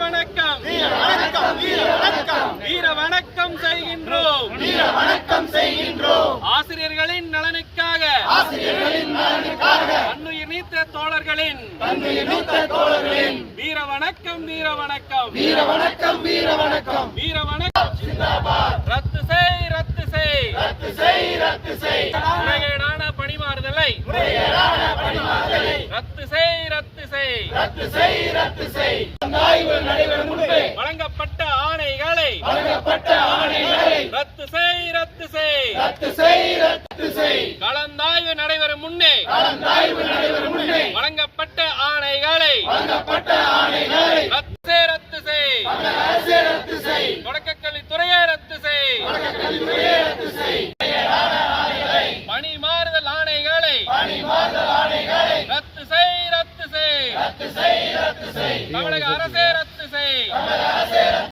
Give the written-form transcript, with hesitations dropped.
வணக்கம் வீர வணக்கம் செய்கின்றோம் ஆசிரியர்களின் நலனுக்காக தன்னுயிர் நீத்த தோழர்களின் வீர வணக்கம் ரத்து செய் முறைகேடான பணிமாறுதலை ரத்து செய் வழங்கப்பட்ட ஆணைகளை ரத்து செய் கலந்தாய்வு நடைபெறும் முன்னே வழங்கப்பட்ட ஆணைகளை ரத்து செய் தொடக்கக்கல்வித்துறையை ரத்து செய் பணிமாறுதல் ஆணைகளை ரத்து செய் தமிழக அரசு